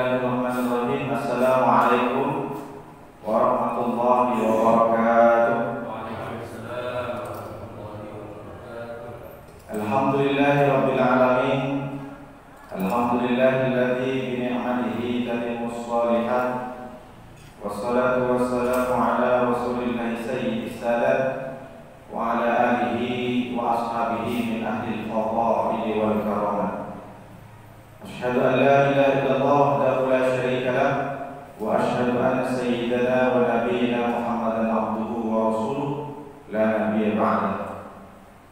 Bismillahirrahmanirrahim. Assalamualaikum warahmatullahi wabarakatuh. Alhamdulillahirabbil alamin. Alhamdulillahilladzi bi ni'matihi tatimmus shalihat. Wassalatu wassalamu ala Rasulillah sayyidis sadat wa ala alihi wa ashabihi min ahli al-fadha'il wal karamah. Asyhadu an la ilaha illallah wahdahu la syarika lah wa asyhadu anna sayyidana wa nabiyyana Muhammadan abduhu wa rasuluh la nabiyya ba'dahu.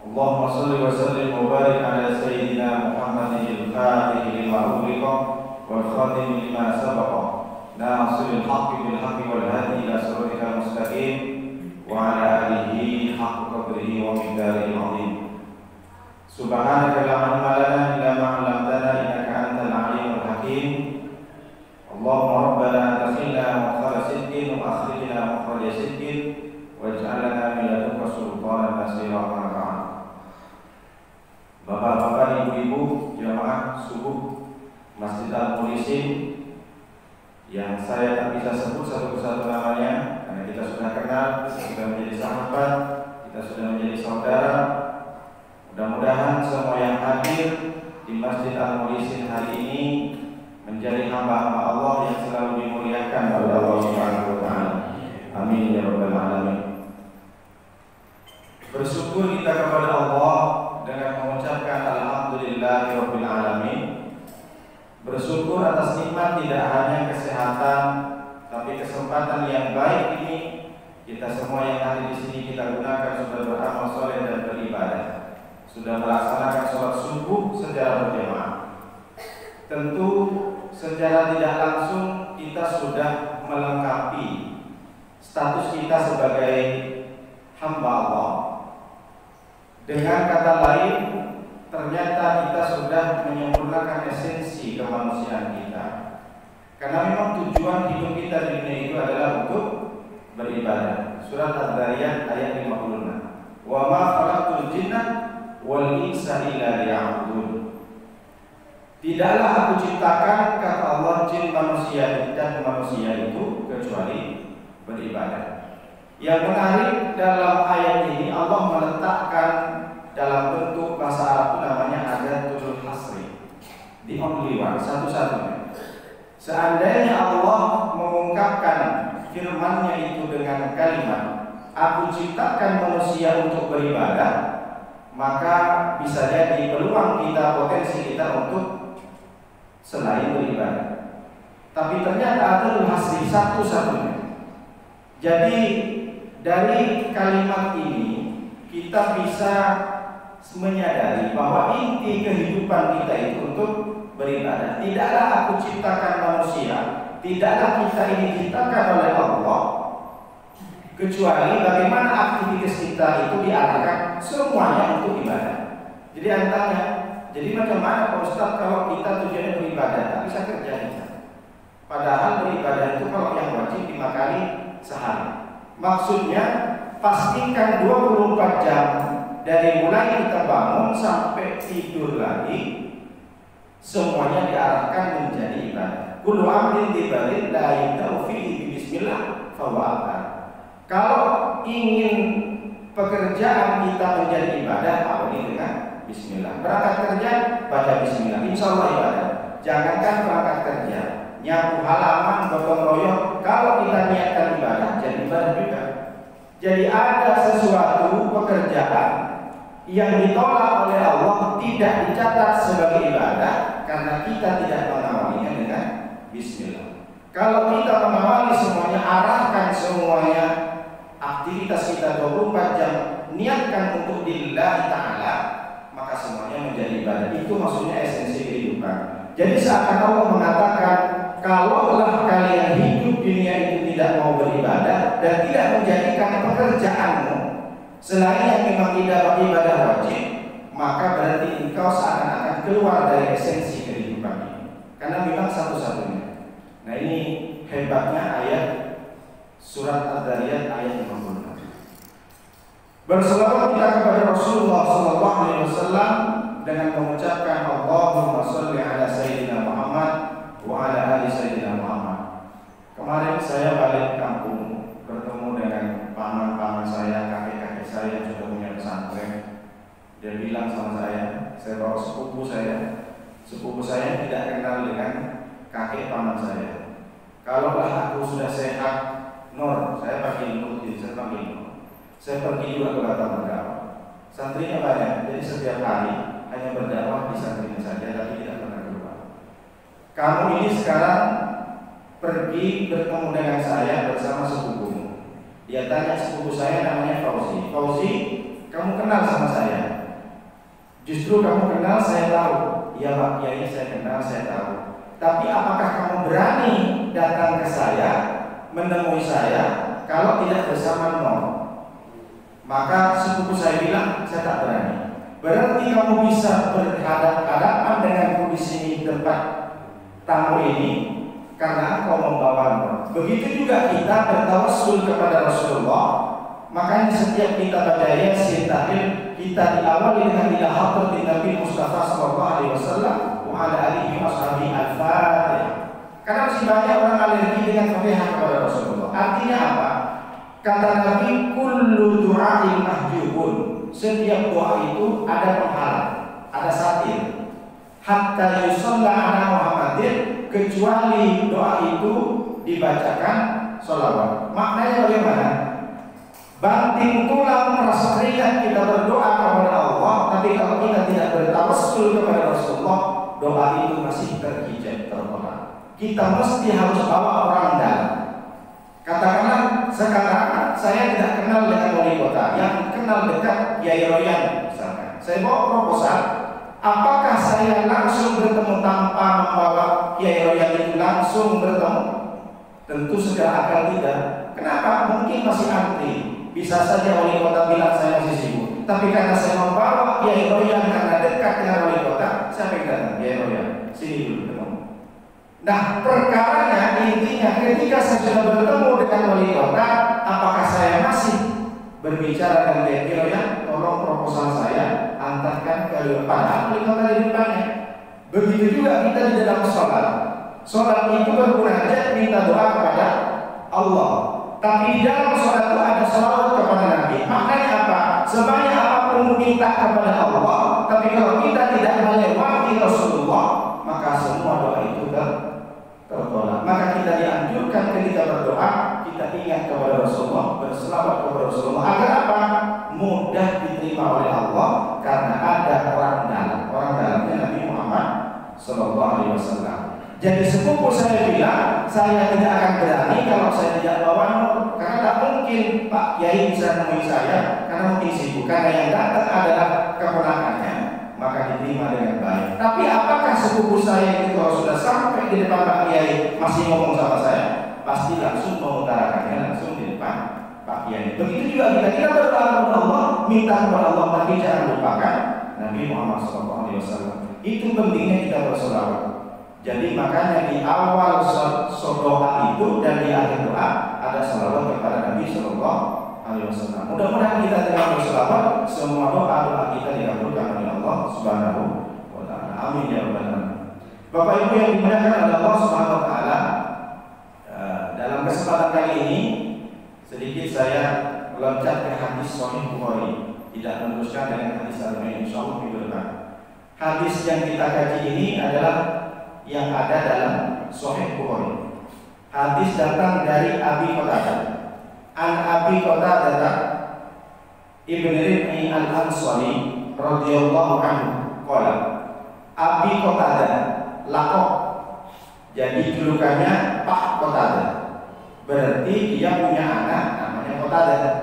Allahumma shalli wa sallim wa barik ala sayyidina Muhammadin al-fatih lima ughliqa wal khatim lima sabaqa nasiril haqqi bil haqqi wal hadi ila siratal mustaqim wa ala alihi haqqa qadrihi wa miqdarihi al-'azim. Subhanaka la ilma lana illa ma 'allamtana innaka antal 'alimul hakim. Allahumma rabbana akhrijna mukhraj sidqin wa akhrijna mukhraj sidqin waj'alna min ladunka sultanan nasira wa nafa'an. Bapak-bapak, ibu-ibu, jamaah subuh Masjid Al-Mulisin yang saya tak bisa sebut satu persatu namanya karena kita sudah kenal, kita sudah menjadi sahabat, kita sudah menjadi saudara. Mudah-mudahan semua yang hadir di Masjid Al-Mulisin hari ini menjadi hamba-hamba Allah yang selalu dimuliakan oleh Allah Subhanahu wa taala. Amin ya rabbal alamin. Bersyukur kita kepada Allah dengan mengucapkan alhamdulillahirabbil alamin. Bersyukur atas nikmat tidak hanya kesehatan tapi kesempatan yang baik ini kita semua yang hadir di sini kita gunakan sudah beramal soleh dan beribadah. Sudah melaksanakan sholat subuh secara berjamaah. Tentu secara tidak langsung kita sudah melengkapi status kita sebagai hamba Allah. Dengan kata lain, ternyata kita sudah menyempurnakan esensi kemanusiaan kita. Karena memang tujuan hidup kita di dunia itu adalah untuk beribadah. Surat Ad-Dariyat ayat 56. Wa ma khalaqtul jinna wal insa illa liya'budun. Tidaklah aku ciptakan, kata Allah, jin manusia dan manusia itu kecuali beribadah. Yang menarik dalam ayat ini Allah meletakkan dalam bentuk bahasa Arab namanya adatul hasri, the only one, satu-satunya. Seandainya Allah mengungkapkan firman-Nya itu dengan kalimat aku ciptakan manusia untuk beribadah, maka bisa jadi peluang kita, potensi kita untuk selain beribadah. Tapi ternyata adatul hasri, satu-satunya. Jadi dari kalimat ini kita bisa menyadari bahwa inti kehidupan kita itu untuk beribadah. Tidaklah aku ciptakan manusia, tidaklah kita ini diciptakan oleh Allah kecuali bagaimana aktivitas kita itu diarahkan semuanya untuk ibadah. Jadi antara, jadi macam mana Pak Ustaz kalau kita tujuannya beribadah tak bisa kerja kita? Padahal beribadah itu kalau yang wajib 5 kali sehari. Maksudnya pastikan 24 jam dari mulai kita bangun sampai tidur lagi semuanya diarahkan menjadi ibadah. Kullu amrin dibalil la yabda'u fihi bismillah fahuwa abtar. Kalau ingin pekerjaan kita menjadi ibadah, awali dengan bismillah. Berangkat kerja, baca bismillah, insya Allah ibadah. Jangankan berangkat kerja, nyapu halaman, gotong royong, kalau kita niatkan ibadah, jadi ibadah juga. Jadi ada sesuatu pekerjaan yang ditolak oleh Allah tidak dicatat sebagai ibadah karena kita tidak mengawalinya dengan bismillah. Kalau kita mengawali semuanya, arahkan semuanya, aktivitas kita 24 jam niatkan untuk lillahi ta'ala, maka semuanya menjadi ibadah. Itu maksudnya esensi kehidupan. Jadi seakan Allah mengatakan, kalaulah kalian hidup dunia itu tidak mau beribadah dan tidak menjadikan pekerjaanmu selain yang memang tidak ibadah wajib, maka berarti engkau seakan-akan keluar dari esensi kehidupan ini. Karena memang satu-satunya. Nah ini hebatnya ayat surat Ad-Dariyat ayat 56. Berselawat kita kepada Rasulullah SAW dengan mengucapkan Allahumma sholli ala sayyidina Muhammad wa ala ali sayyidina Dia bilang sama saya bawa sepupu saya tidak kenal dengan kakek paman saya. Kalaulah aku sudah sehat, Nur, saya panggil Nur, saya panggil Nur. Saya pergi juga ke Batam berdakwah. Santrinya banyak, jadi setiap hari hanya berdakwah di santrinya saja, tapi tidak pernah keluar. Kamu ini sekarang pergi bertemu dengan saya bersama sepupumu. Dia tanya sepupu saya namanya Fauzi. Fauzi, kamu kenal sama saya? Justru kamu kenal, saya tahu. Iya Pak Kiai, saya kenal, saya tahu. Tapi apakah kamu berani datang ke saya, menemui saya, kalau tidak bersama Nur? Maka sepupu saya bilang, saya tak berani. Berarti kamu bisa berhadapan-hadapan denganku di sini tempat tamu ini karena engkau membawa Nur. Begitu juga kita bertawassul kepada Rasulullah. Makanya setiap kita baca Yasin tahlil, kita diawali dengan ila hadratin Nabi Mustafa sallallahu alaihi wasallam wa ala alihi washabihi al-Fatihah. Karena masih banyak orang alergi dengan Fatihah kepada Rasulullah. Artinya apa? Kata Nabi, kullu du'ain mahjubun. Setiap doa itu ada penghalang, ada satir. Hatta yusalla ala Muhammadin, kecuali doa itu dibacakan sholawat. Maknanya bagaimana? Banting tulang merasa ringan kita berdoa kepada Allah, tapi kalau kita tidak bertawassul kepada Rasulullah, doa itu masih terhijab, tertolak. Kita mesti harus bawa orang dalam. Katakanlah sekarang saya tidak kenal dengan wali kota, yang kenal dekat Kiai Royan misalkan. Saya bawa proposal, apakah saya langsung bertemu tanpa membawa Kiai Royan itu langsung bertemu? Tentu secara akal tidak. Kenapa? Mungkin masih antri. Bisa saja wali kota bilang saya masih sibuk. Tapi karena saya membawa Kiai Royan karena dekat dengan wali kota, saya pegang Kiai Royan. Sini dulu ketemu. Nah, perkaranya intinya ketika saya sudah bertemu dengan wali kota, apakah saya masih berbicara dengan Kiai Royan? Tolong proposal saya antarkan ke depan. Wali kota di depannya. Begitu juga kita di dalam sholat. Sholat itu bermunajat minta doa kepada Allah. Tapi di dalam sholat itu ada sholawat kepada Nabi. Maknanya apa? Sebanyak apapun minta kepada Allah, tapi kalau kita tidak melewati Rasulullah, maka semua doa itu tertolak. Maka kita dianjurkan ketika berdoa, kita ingat kepada Rasulullah, berselawat kepada Rasulullah. Agar apa? Mudah diterima oleh Allah, karena ada orang dalamnya Nabi Muhammad sallallahu alaihi wasallam. Jadi sepupu saya bilang, saya tidak akan berani kalau saya tidak bawa Nur, karena tak mungkin Pak Kiai bisa menemui saya, karena mungkin sibuk. Karena yang datang adalah keponakannya, maka diterima dengan baik. Tapi apakah sepupu saya itu kalau sudah sampai di depan Pak Kiai masih ngomong sama saya? Pasti langsung mengutarakannya langsung di depan Pak Kiai. Begitu juga kita berdoa kepada Allah, minta kepada Allah, tapi jangan lupakan Nabi Muhammad SAW. Itu pentingnya kita berselawat. Jadi makanya di awal doa itu dan di akhir doa ada salawat kepada Nabi Sallallahu Alaihi Wasallam. Mudah-mudahan kita dengan berselawat semua doa kita dikabulkan oleh Allah Subhanahu Wa Taala. Amin ya rabbal alamin. Bapak Ibu yang dimuliakan oleh Allah Subhanahu Wa Taala, dalam kesempatan kali ini sedikit saya meloncat ke hadis Sahih Bukhari, tidak meneruskan dengan hadis lain, insyaallah minggu depan. Hadis yang kita kaji ini adalah yang ada dalam Sahih Bukhari. Hadis datang dari Abi Qatadah. An Abi Qatadah Ibn Rib'i Al-Ansari radhiyallahu anhu qala, Abi Qatadah laqab, jadi julukannya Pak Qatadah. Berarti dia punya anak namanya Qatadah.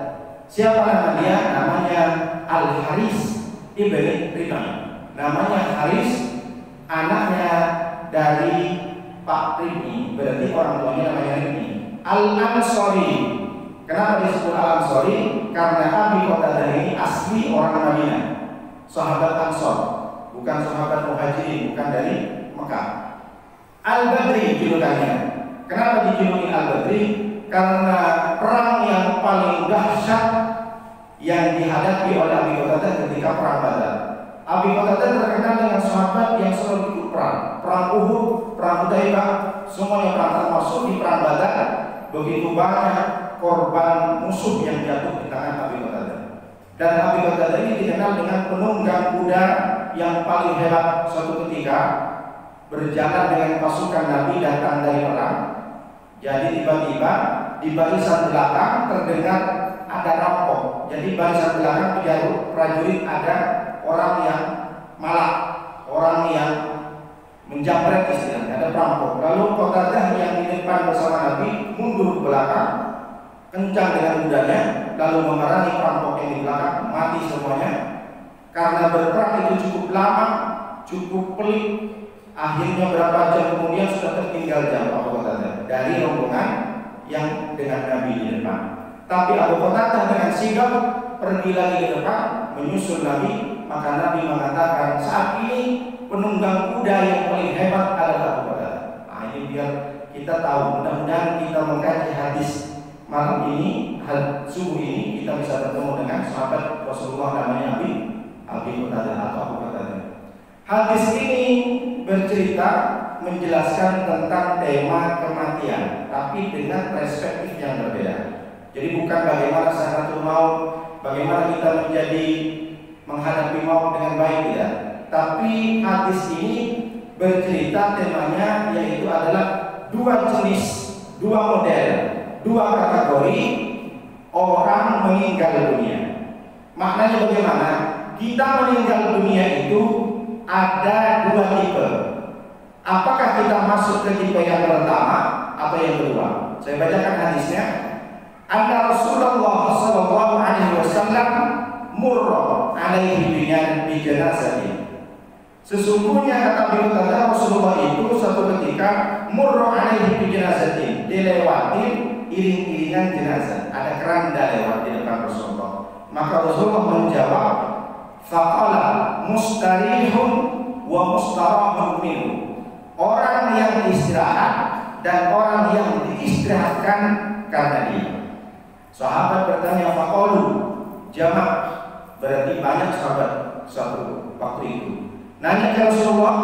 Siapa nama dia? Namanya Al-Haris Ibn Rib'i. Namanya Haris, anaknya dari Pak Rib'i, berarti orang tuanya namanya Rib'i. Al-Ansari. Kenapa disebut Al-Ansari? Karena Abi Qatadah ini asli orang Madinah, sahabat Ansor, bukan sahabat Muhajirin, bukan dari Mekah. Al-Badri julukannya. Kenapa dijuluki Al-Badri? Karena perang yang paling dahsyat yang dihadapi oleh Abi Qatadah ketika perang Badar. Abi Qatadah terkenal dengan sahabat yang selalu ikut perang Uhud, perang Hudaybah, semuanya perang, termasuk di perang Badar. Begitu banyak korban musuh yang jatuh di tangan Abi Qatadah. Dan Abi Qatadah ini dikenal dengan penunggang kuda yang paling hebat suatu ketika berjalan dengan pasukan Nabi datang dari perang. Jadi tiba-tiba di barisan belakang terdengar ada rampok. Jadi barisan belakang itu prajurit ada orang yang malak, orang yang menjamret istilahnya, ada perampok. Lalu Qatadah yang di depan bersama Nabi mundur ke belakang, kencang dengan kudanya, lalu memarahi perampok yang di belakang, mati semuanya. Karena berperang itu cukup lama, cukup pelik. Akhirnya berapa jam kemudian sudah tertinggal jauh Abu Qatadah dari rombongan yang dengan Nabi di depan. Tapi Abu Qatadah dengan sigap pergi lagi ke depan menyusul Nabi. Maka Nabi mengatakan, saat ini penunggang kuda yang paling hebat adalah Abu Qatadah. Nah, ini biar kita tahu. Mudah-mudahan kita mengkaji hadis malam ini, subuh ini kita bisa bertemu dengan sahabat Rasulullah namanya Abi Qatadah atau Abu Qatadah. Hadis ini bercerita menjelaskan tentang tema kematian, tapi dengan perspektif yang berbeda. Jadi bukan bagaimana sakaratul maut, bagaimana kita menghadapi maut dengan baik, tidak. Tapi hadis ini bercerita temanya yaitu adalah dua jenis, dua model, dua kategori orang meninggal dunia. Maknanya bagaimana? Kita meninggal dunia itu ada dua tipe. Apakah kita masuk ke tipe yang pertama atau yang kedua? Saya bacakan hadisnya. Anna Rasulullah sallallahu alaihi wasallam murra alaihi bi janazatin. Sesungguhnya kata Abu Qatadah, Rasulullah itu suatu ketika murra alaihi bi janazatin, dilewati iring-iringan jenazah. Ada keranda lewat di depan Rasulullah. Maka Rasulullah menjawab, faqala mustarihun wa mustarahun minhu. Orang yang istirahat dan orang yang diistirahatkan karena dia. Sahabat bertanya, faqalu, jamak, berarti banyak sahabat satu waktu itu. Nanya ke Rasulullah,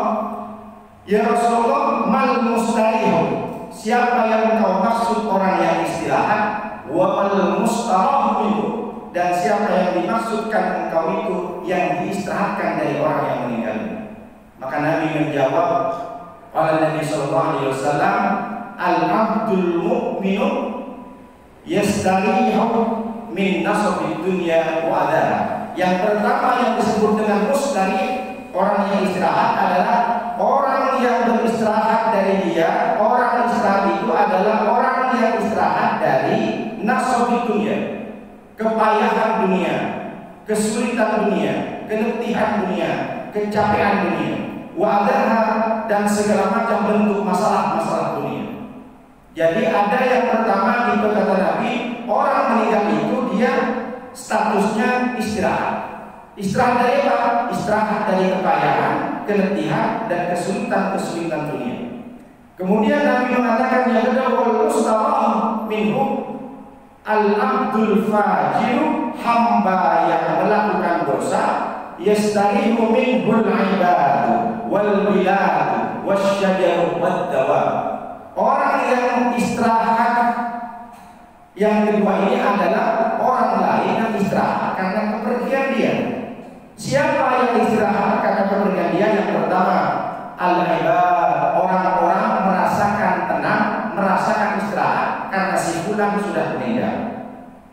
ya Rasulullah, mal mustarihun, siapa yang kau maksud orang yang istirahat? Wa mal mustarahun minhu, dan siapa yang dimaksudkan engkau itu yang diistirahatkan dari orang yang meninggal. Maka Nabi menjawab, qala Nabi sallallahu alaihi wasallam, al-abdul mu'minu yastarihu min nasabid dunya wa adha. Yang pertama yang disebut dengan mustarih, orang yang istirahat, adalah orang yang beristirahat dari dia. Orang istirahat itu adalah orang yang istirahat dari nasabid dunya, kepayahan dunia, kesulitan dunia, keletihan dunia, kecapean dunia, wa'adha, dan segala macam bentuk masalah-masalah dunia. Jadi ada yang pertama itu kata Nabi, orang meninggal itu dia statusnya istirahat. Istirahat dari apa? Istirahat dari kepayahan, keletihan, dan kesulitan-kesulitan dunia. Kemudian Nabi mengatakan yang kedua, wal mustarah minhu al-abdul fajiru, hamba yang melakukan dosa, yastarihu minhul ibadu wal biladu wasyajaru wad-dawa. Orang yang istirahat yang kedua ini adalah orang lain yang istirahat karena kepergian dia. Siapa yang istirahat karena kepergian dia? Yang pertama, al-ibad, orang-orang merasakan tenang, merasakan istirahat karena si fulan sudah meninggal.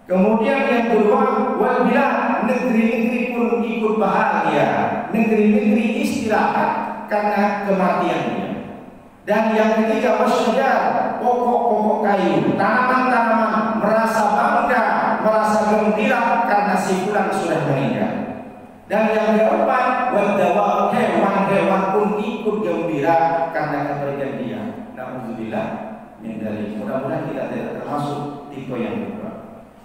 Kemudian yang kedua, wal bilad, negeri-negeri pun ikut bahagia, negeri-negeri istirahat karena kematian dia. Dan yang ketiga, wasyajar, pokok-pokok kayu, tanaman-tanaman merasa bangga, merasa gembira karena si fulan sudah meninggal. Dan yang keempat, wadawa, hewan-hewan pun ikut gembira karena kepergian dia. Alhamdulillah, min dzalik. Mudah-mudahan kita tidak termasuk tipe yang kedua.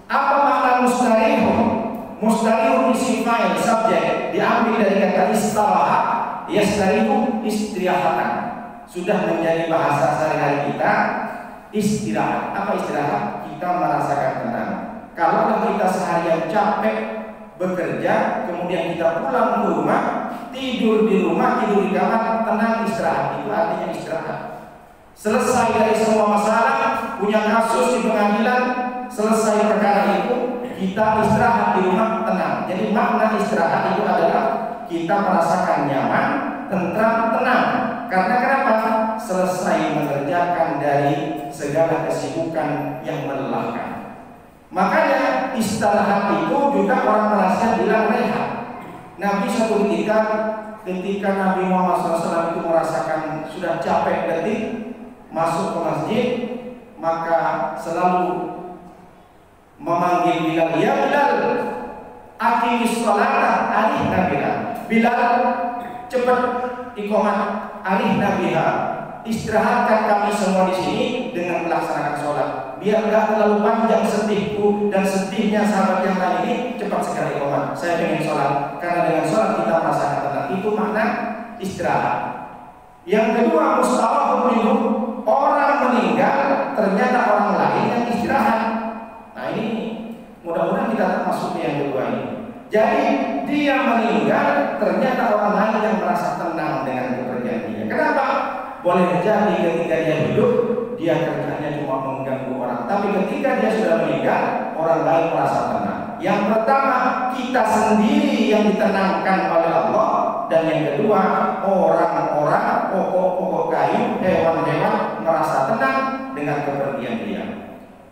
Apa makna mustarihun? Mustarihun isim fa'il, subjek, diambil dari kata istirahat. Yastarihu, istirahatan. Sudah menjadi bahasa sehari-hari kita, istirahat. Apa istirahat? Kita merasakan tenang. Kalau kita seharian capek bekerja, kemudian kita pulang ke rumah, tidur di rumah, tidur di kamar, tenang, istirahat. Itu artinya istirahat. Selesai dari semua masalah, punya kasus di pengadilan, selesai perkara itu, kita istirahat di rumah, tenang. Jadi makna istirahat itu adalah kita merasakan nyaman, tentram, tenang. Karena kenapa? Selesai mengerjakan dari segala kesibukan yang melelahkan. Makanya istirahat itu juga orang Malaysia bilang rehat. Nabi suatu ketika Nabi Muhammad SAW itu merasakan sudah capek letih masuk ke masjid, maka selalu memanggil Bilal, ya Bilal, aqimis sholata alihna Bilal. Bilal, cepat iqamat alihna biha. Istirahatkan kami semua di sini dengan melaksanakan sholat. Biar gak terlalu panjang sedihku dan sedihnya sahabat yang lain ini, cepat sekali iqamat. Saya ingin sholat, karena dengan sholat kita merasakan tenang. Itu makna istirahat. Yang kedua, mustahab minum, orang meninggal ternyata orang lain yang istirahat. Nah ini mudah-mudahan kita termasuk yang kedua ini. Jadi dia meninggal ternyata orang lain yang merasa tenang dengan kepergian dia. Kenapa? Boleh jadi ketika dia hidup dia kerjanya cuma mengganggu orang, tapi ketika dia sudah meninggal orang lain merasa tenang. Yang pertama, kita sendiri yang ditenangkan oleh Allah, dan yang kedua, orang-orang, pokok-pokok kayu, hewan-hewan merasa tenang dengan kepergian dia.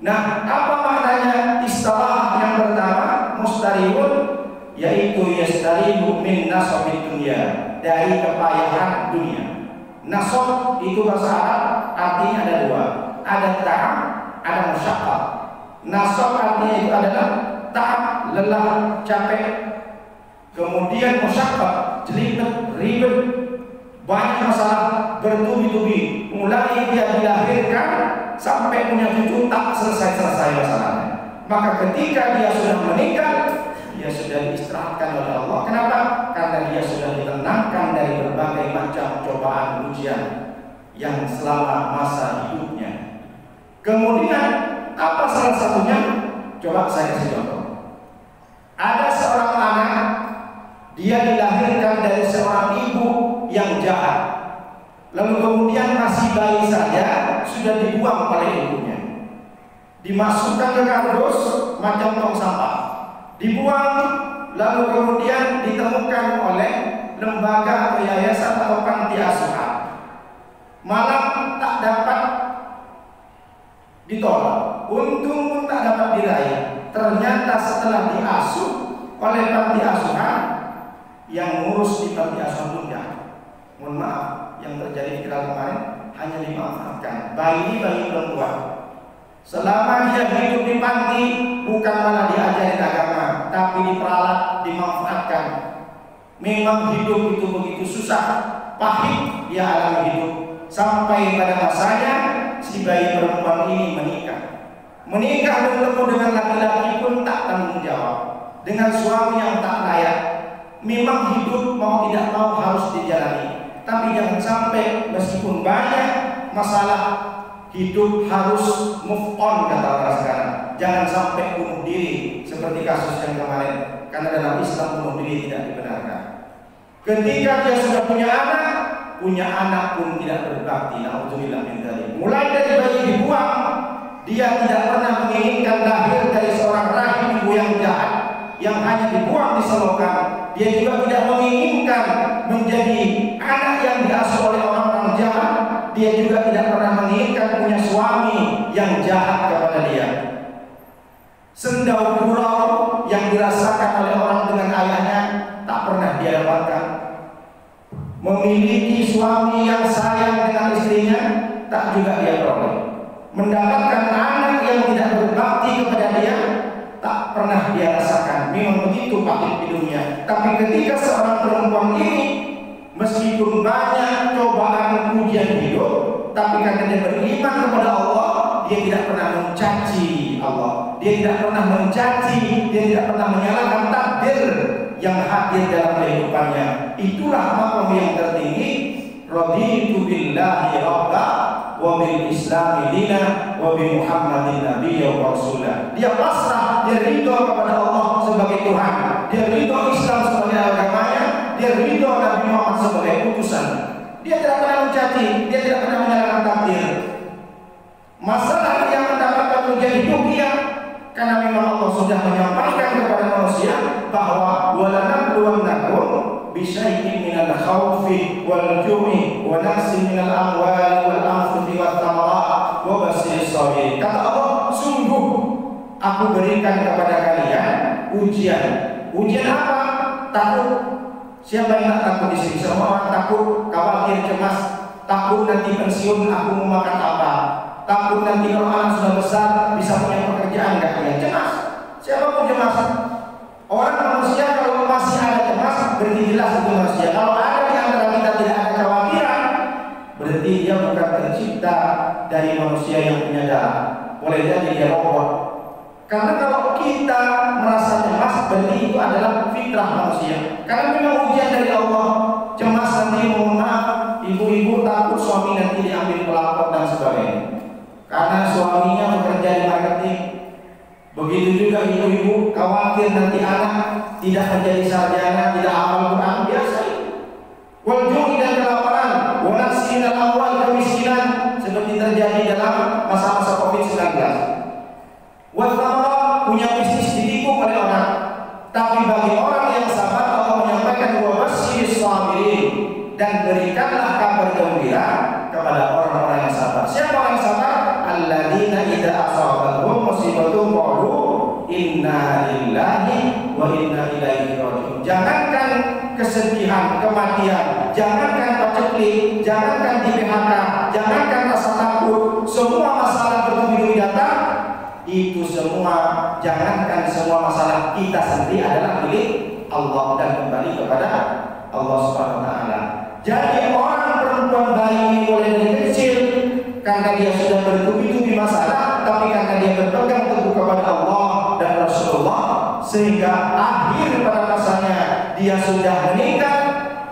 Nah, apa maknanya istilah yang pertama, mustarihun, yaitu yastarihu min nasabid dunia, dari kepayahan dunia. Nasab itu bahasa Arab artinya ada dua, ada ta'ab, ada musyaqqah. Nasab artinya itu adalah ta'ab, lelah, capek. Kemudian musyaqqah, jelibet, ribet, banyak masalah, bertubi-tubi. Mulai dia dilahirkan sampai punya cucu tak selesai-selesai masalahnya. Maka ketika dia sudah meninggal, dia sudah diistirahatkan oleh Allah. Kenapa? Karena dia sudah ditenangkan dari berbagai macam cobaan ujian yang selama masa hidupnya. Kemudian apa salah satunya? Coba saya kasih contoh. Ada seorang anak, dia dilahirkan dari seorang ibu yang jahat. Lalu kemudian masih bayi saja sudah dibuang oleh ibunya, dimasukkan ke kardus macam tong sampah, dibuang, lalu kemudian ditemukan oleh lembaga atau yayasan atau panti asuhan. Malah tak dapat ditolak, untung pun tak dapat diraih. Ternyata setelah diasuh oleh panti asuhan, yang ngurus di panti asuhan pun jahat. Mohon maaf, yang terjadi viral kemarin hanya dimanfaatkan. Bayi perempuan, selama dia hidup di panti, bukan malah diajarin agama, tapi diperalat, dimanfaatkan. Memang hidup itu begitu susah, pahit dia alami hidup. Sampai pada masanya si bayi perempuan ini menikah bertemu dengan laki-laki pun tak tanggung jawab, dengan suami yang tak layak. Memang hidup mau tidak mau harus dijalani, tapi jangan sampai meskipun banyak masalah, hidup harus move on, kata orang sekarang. Jangan sampai bunuh diri seperti kasus yang kemarin, karena dalam Islam bunuh diri tidak dibenarkan. Ketika dia sudah punya anak pun tidak berbakti. Alhamdulillah min dzalik. Mulai dari bayi dibuang, dia tidak pernah menginginkan lahir dari seorang rahim ibu yang jahat, yang hanya dibuang di selokan. Dia juga tidak menginginkan menjadi anak yang diasuh oleh orang-orang jahat. Dia juga tidak pernah menginginkan punya suami yang jahat kepada dia. Sendau gurau yang dirasakan oleh orang dengan ayahnya tak pernah dia dapatkan. Memiliki suami yang sayang dengan istrinya tak juga dia peroleh. Mendapatkan anak yang tidak berbakti kepada dia tak pernah dia rasakan. Memang begitu pahit di dunia. Tapi ketika seorang perempuan ini, meskipun banyak cobaan ujian hidup, tapi karena dia beriman kepada Allah, dia tidak pernah mencaci Allah. Dia tidak pernah mencaci, dia tidak pernah menyalahkan takdir yang hadir dalam kehidupannya. Itulah maqam yang tertinggi. Raditu billahi rabba wa bil islami dina wa bi Muhammadin nabiyya wa rasulah. Dia pasrah, dia ridho kepada Allah sebagai Tuhan, dia ridho Islam sebagai agamanya, dia ridho Nabi Muhammad sebagai utusan. Dia tidak pernah mencaci, dia tidak pernah menyalahkan takdir. Masalah yang mendapatkan ujian hidup dia, karena memang Allah sudah menyampaikan kepada manusia bahwa walanabluwannakum bisyai'in minal khawfi wal ju'i wa naqsin minal amwali wal anfusi wat thamarat wa basyiris sabirin. Kata Allah, sungguh aku berikan kepada kalian ujian. Ujian apa? Takut. Siapa yang tak takut di sini? Semua orang takut, khawatir, cemas, takut nanti pensiun aku mau makan apa, takut nanti kalau anak sudah besar bisa punya pekerjaan enggak ya, cemas. Siapa pun cemas. Orang manusia kalau masih ada cemas berarti jelas itu manusia. Kalau ada di antara kita tidak ada kekhawatiran, berarti dia bukan tercipta dari manusia yang punya darah. Boleh jadi dia robot. Karena kalau kita merasa cemas berarti itu adalah fitrah manusia. Karena memang ujian dari Allah. Cemas nanti mohon maaf, ibu-ibu takut suami nanti diambil pelakor dan sebagainya. Karena suaminya bekerja di marketing. Begitu juga ibu-ibu khawatir nanti anak tidak menjadi sarjana, tidak hafal Quran, biasa itu. Wal ju'i dan kelaparan, wa naqsin minal amwal, kemiskinan seperti terjadi dalam masa-masa Covid-19. Wa thamarat, punya bisnis ditikung oleh orang. Tapi bagi orang yang sabar Allah menyampaikan wa basyiris sabirin, dan berikanlah kabar gembira kepada orang-orang yang sabar. Siapa orang yang sabar? Alladzina idza asabatuhum musibatun qalu inna lillahi wa inna ilaihi raji'un. Jangankan kesedihan, kematian, jangankan paceklik, jangankan di PHK, jangankan rasa takut, semua masalah bertubi-tubi datang, itu semua, jangankan semua masalah kita sendiri adalah milik Allah dan kembali kepada Allah Subhanahu wa taala. Jadi orang perempuan bayi ini mulai dari kecil karena dia sudah bertubi-tubi masalah, tapi karena dia berpegang teguh kepada Allah dan Rasulullah, sehingga akhir pada masanya dia sudah meninggal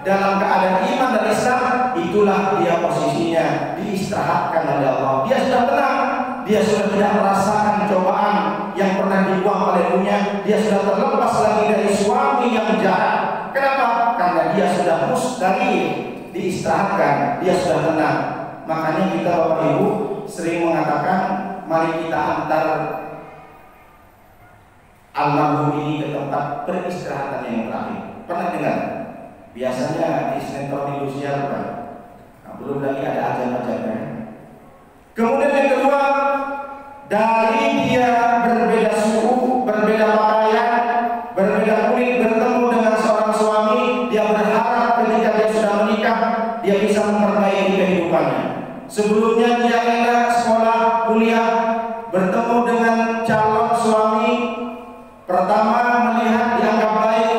dalam keadaan iman dan Islam, itulah dia posisinya diistirahatkan oleh Allah. Dia sudah tenang, dia sudah tidak merasakan cobaan yang pernah dibuang oleh dunia, dia sudah terlepas lagi dari suami yang jahat. Kenapa? Karena dia sudah mustaqim, diistirahatkan, dia sudah tenang. Makanya kita Bapak Ibu sering mengatakan, mari kita antar almarhum ini ke tempat peristirahatan yang terakhir. Pernah dengar? Biasanya di sinetron industrial kan? Nah, belum lagi ada ajan-ajannya. Kemudian yang kedua, dari dia berbeda suku, berbeda pakaian, berbeda kulit, bertemu dengan seorang suami, dia berharap ketika dia sudah menikah, dia bisa memperbaiki kehidupannya. Sebelumnya dia enak sekolah, kuliah, bertemu dengan calon suami, pertama melihat dianggap baik,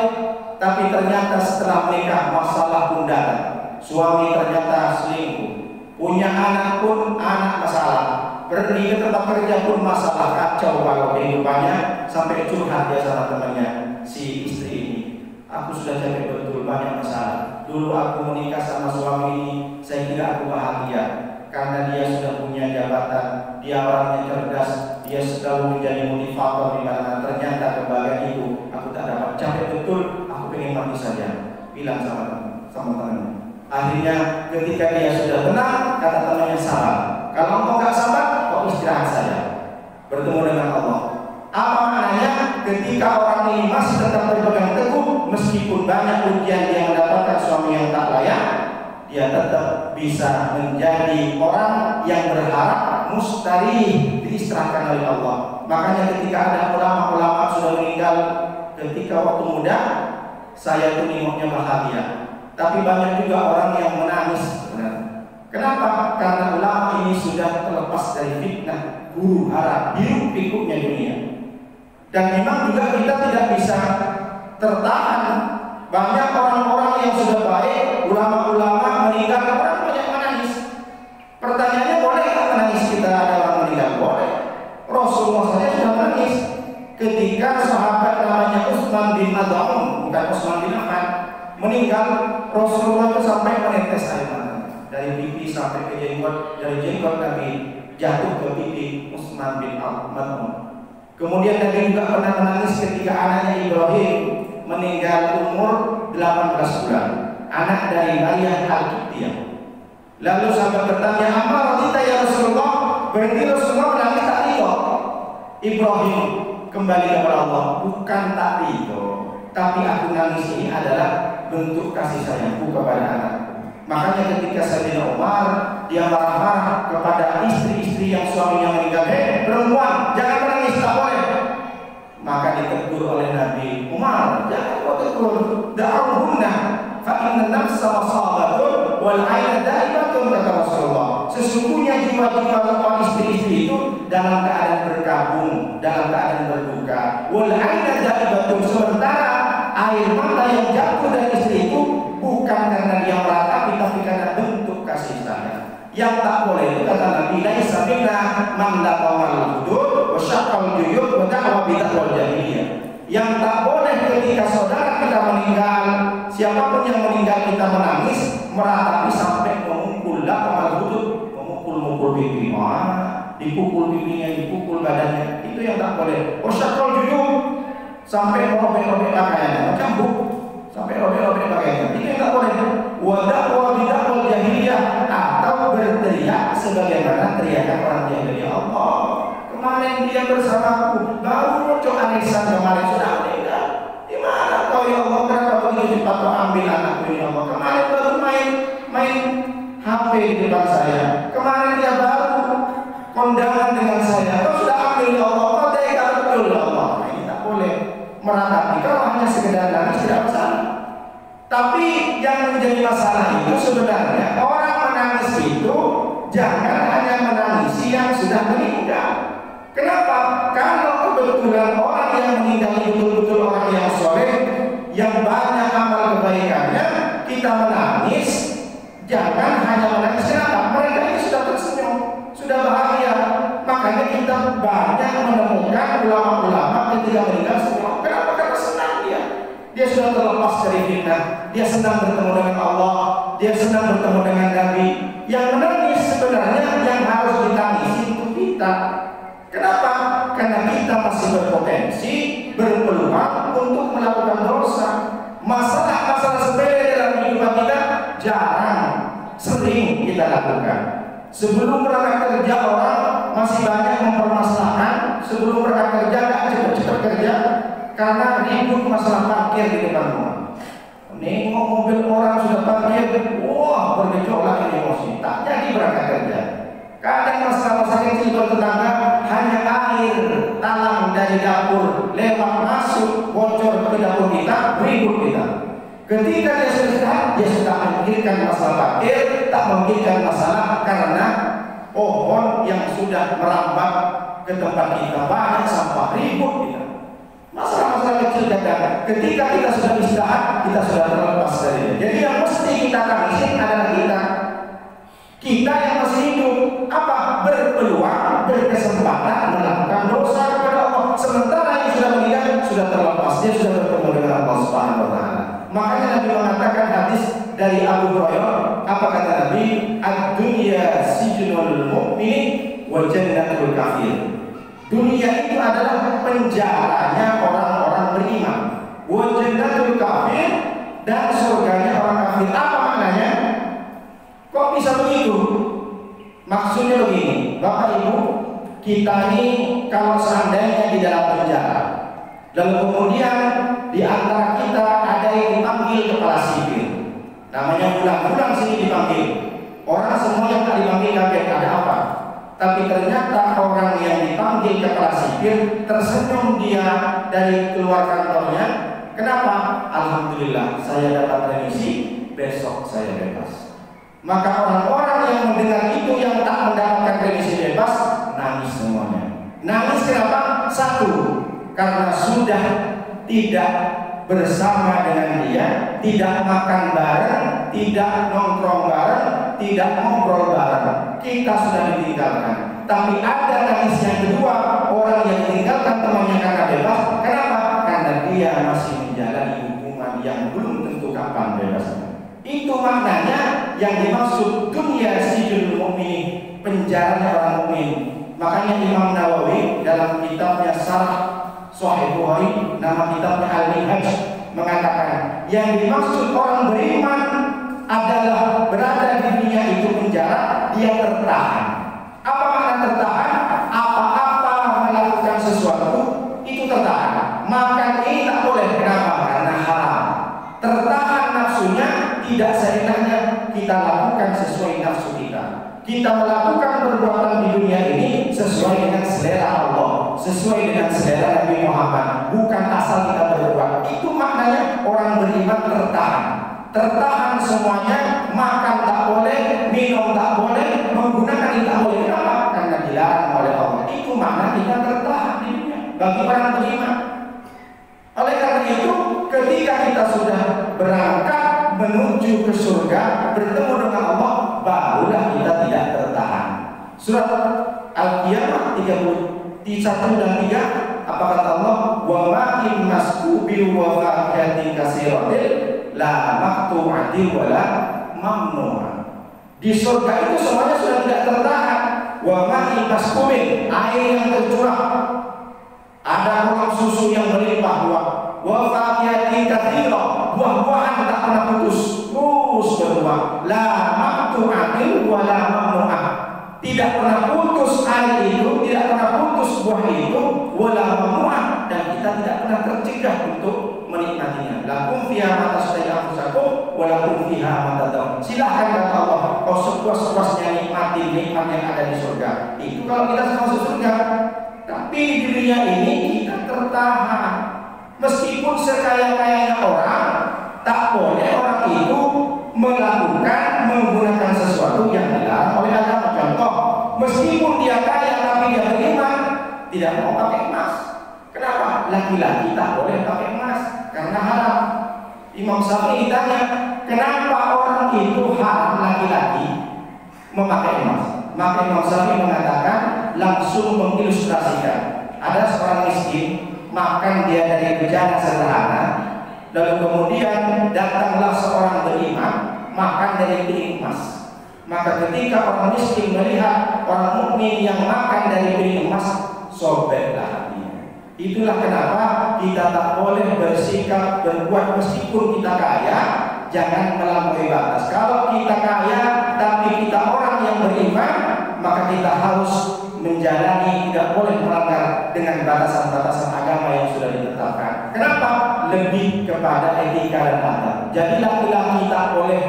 tapi ternyata setelah menikah masalah pun datang. Suami ternyata selingkuh, punya anak pun anak masalah, pergi ke tempat kerja pun masalah, kacau kalau kehidupannya, sampai curhat dia sama temannya, si istri ini. Aku sudah capek betul, banyak masalah. Dulu aku menikah sama suami ini, saya kira aku bahagia karena dia sudah punya jabatan, dia orangnya cerdas, dia selalu menjadi motivator di mana. Ternyata kebahagiaan itu aku tak dapat, capek betul, aku pengen mati saja. Bilang sama temannya. Akhirnya ketika dia sudah tenang, kata temannya, sabar. Kalau engkau nggak sabar, kau istirahat saja. Bertemu dengan Allah. Apa maknanya? Ketika orang ini masih tetap berpegang teguh, meskipun banyak ujian dia mendapatkan suami yang tak layak, dia tetap bisa menjadi orang yang berharap mustarih, diistirahatkan oleh Allah. Makanya ketika ada ulama-ulama sudah meninggal ketika waktu muda, saya tuh nengoknya bahagia. Tapi banyak juga orang yang menangis sebenarnya. Kenapa? Karena ulama ini sudah terlepas dari fitnah, huru hara, hiruk pikuknya dunia. Dan memang juga kita tidak bisa tertahan. Banyak orang-orang yang sudah baik, ulama-ulama meninggal, orang banyak menangis. Pertanyaannya, boleh nggak menangis kita ada orang meninggal? Boleh. Rasulullah saja sudah menangis ketika sahabat namanya Utsman bin Maz'un, bukan Utsman bin Affan, meninggal. Rasulullah itu sampai menetes air mata dari pipi sampai ke jenggot, dari jenggot Nabi jatuh ke pipi Utsman bin Maz'un. Kemudian Nabi juga pernah menangis ketika anaknya Ibrahim meninggal umur 18 bulan, anak dari Maryam Al-Qibtiyah. Lalu sahabat bertanya, "Amma radita ya Rasulullah?" Berarti Rasulullah menangis tak ridho. Ibrahim kembali kepada Allah, bukan tak ridho, tapi aku nangis ini adalah bentuk kasih sayangku kepada anakku. Makanya ketika Sayyidina Umar dia marah-marah kepada istri-istri yang suaminya meninggal, perempuan jangan menangis, tak boleh. Maka ditegur oleh Nabi, Umar jangan kau tegur, da'uhunna fa inna nafsa wasabatun wal aina daimatun, kata Rasulullah. Sesungguhnya jiwa-jiwa seorang istri-istri itu dalam keadaan berkabung, dalam keadaan berduka. Wal aina daimatun, sementara air mata yang jatuh dari istri itu bukan karena dia meratapi, tapi karena bentuk kasih sayang. Yang tak boleh itu kata Nabi, laisa minna man laqamal hudud wa syaqqal juyub wa da'wa bid'ah jahiliyah. Yang tak boleh ketika saudara kita meninggal, siapapun yang meninggal kita menangis, meratapi sampai memukul laqamal hudud, memukul pipi, dipukul pipinya, dipukul badannya, itu yang tak boleh. Wa syaqqal juyub, sampai robek-robek pakaiannya, cambuk sampai robek-robek pakaiannya, itu yang tak boleh. Wa da'wa bid'ah jahiliyah, atau berteriak sebagaimana teriakan orang jahiliyah. Allah, kemarin dia bersamaku, baru muncul arisan, kemarin sudah meninggal. Di mana kau ya Allah? Kenapa begitu cepat kau ambil anakku ya Allah? Kemarin baru main HP di depan saya. Kemarin dia baru kondangan dengan saya. Kau sudah ambil ya Allah? Kau tega betul ya Allah? Ini tak boleh meratapi. Kalau hanya sekedar nangis tidak masalah. Tapi yang menjadi masalah itu sebenarnya orang menangis itu jangan hanya menangisi yang sudah meninggal. Kenapa? Kalau kebetulan orang yang meninggal itu betul-betul orang yang soleh, yang banyak amal kebaikannya, kita menangis, jangan hanya menangis. Kenapa? Mereka ini sudah tersenyum, sudah bahagia. Makanya kita banyak menemukan ulama-ulama ketika meninggal senyum. Kenapa? Karena senang dia. Dia sudah terlepas dari fitnah, dia senang bertemu dengan Allah, dia senang bertemu dengan Nabi. Yang menangis sebenarnya yang harus ditangisi itu kita. Kenapa? Karena kita masih berpotensi, berpeluang untuk melakukan dosa. Masalah-masalah sepele dalam kehidupan kita jarang, sering kita lakukan. Sebelum berangkat kerja orang masih banyak mempermasalahkan, sebelum berangkat kerja gak cepat-cepat kerja karena ribut masalah parkir di depan rumah. Nengok mobil orang sudah parkir, wah bergejolak emosi, tak jadi berangkat kerja. Kadang masalah-masalah kecil bertetangga, hanya air talang dari dapur lewat masuk bocor ke dapur kita, ribut kita. Ketika dia sudah memikirkan masalah parkir, tak memikirkan masalah karena pohon yang sudah merambat ke tempat kita, banyak sampah, ribut kita. Masalah-masalah kecil kadang ketika kita sudah istirahat, kita sudah terlepas darinya. Jadi yang mesti kita tangisin adalah kita yang masih hidup, apa? Berpeluang, berkesempatan melakukan dosa kepada Allah. Sementara yang sudah meninggal sudah terlepas, dia sudah bertemu dengan Allah Subhanahu wa taala. Makanya Nabi mengatakan hadis dari Abu Hurairah, apa kata Nabi? Ad-dunya sijnul mu'min wa jannatul kafir. Dunia itu adalah penjaranya orang-orang beriman. Wa jannatul kafir, dan surganya orang kafir. Apa maknanya? Kok bisa begitu? Maksudnya begini, Bapak Ibu, kita ini kalau seandainya di dalam penjara, lalu kemudian di antara kita ada yang dipanggil kepala sipil, namanya bulan-bulan sini dipanggil. Orang semua yang tak dipanggil kaget, ada apa? Tapi ternyata orang yang dipanggil kepala sipil tersenyum dia dari keluar kantornya. Kenapa? Alhamdulillah saya dapat remisi, besok saya bebas. Maka orang-orang yang mendengar itu yang tak mendapatkan remisi bebas nangis semuanya. Nangis kenapa? Satu, karena sudah tidak bersama dengan dia, tidak makan bareng, tidak nongkrong bareng, tidak ngobrol bareng. Kita sudah ditinggalkan. Tapi ada nangis yang kedua, orang yang ditinggalkan temannya karena bebas. Kenapa? Karena dia masih menjalani hubungan yang belum tentu kapan bebasnya. Itu maknanya yang dimaksud dunia sijnul mu'min, penjaranya orang mukmin. Makanya Imam Nawawi dalam kitabnya Syarah Sahih Bukhari, nama kitabnya Al-Minhaj, mengatakan yang dimaksud orang beriman adalah berada di dunia itu penjara, dia tertahan. Apa makna tertahan? Apa-apa melakukan sesuatu itu tertahan. Makan ini tak boleh, kenapa? Karena haram. Tertahan nafsu nafsunya, tidak seenaknya kita lakukan sesuai nafsu kita. Kita melakukan perbuatan di dunia ini sesuai dengan selera Allah, sesuai dengan selera Nabi Muhammad, bukan asal kita berbuat. Itu maknanya orang beriman tertahan. Tertahan semuanya, makan tak boleh, minum tak boleh, menggunakan itu tak boleh. Kenapa? Karena dilarang oleh Allah. Itu makna kita tertahan di dunia bagi orang beriman. Oleh karena itu, ketika kita sudah berangkat menuju ke surga, bertemu dengan Allah, barulah kita tidak tertahan. Surat Al-Qiyamah 31 dan 3, apa kata Allah? Wa ma in maskubil wa faqiyatin kasiratil la maqtu'atin wa la mamnu'ah. Di surga itu semuanya sudah tidak tertahan. Wa ma in maskubil, air yang tercurah, ada kolam susu yang melimpah-limpah. Wa faqiyatin katsira, buah-buahan tak pernah putus, terus berbuah. La maqtu'atin wa la mamnu'ah. Tidak pernah putus air itu, tidak pernah putus buah itu, wala mamnu'ah, dan kita tidak pernah tercegah untuk menikmatinya. Lakum fiha ma tashtahī anfusakum wa lakum fiha ma tad'un. Silakan kata Allah, kau sepuas-puasnya nikmati nikmat yang ada di surga. Itu kalau kita masuk surga. Tapi di dunia ini kita tertahan. Meskipun sekaya-kayanya orang, tak boleh orang itu melakukan, menggunakan sesuatu yang dilarang oleh agama. Contoh, meskipun dia kaya tapi dia beriman, tidak mau pakai emas. Kenapa? Laki-laki tak boleh pakai emas karena haram. Imam Syafi'i ditanya, kenapa orang itu haram laki-laki memakai emas? Maka Imam Syafi'i mengatakan, langsung mengilustrasikan, ada seorang miskin, makan dia dari bejana sederhana, lalu kemudian datanglah seorang beriman, makan dari piring emas. Maka ketika orang miskin melihat orang mukmin yang makan dari piring emas, sobeklah hatinya. Itulah kenapa kita tak boleh bersikap berbuat meskipun kita kaya, jangan melampaui batas. Kalau kita kaya tapi kita orang yang beriman, maka kita harus menjalani, tidak boleh melanggar dengan batasan-batasan agama yang sudah ditetapkan. Kenapa? Lebih kepada etika dan adab. Jadi laki-laki tak boleh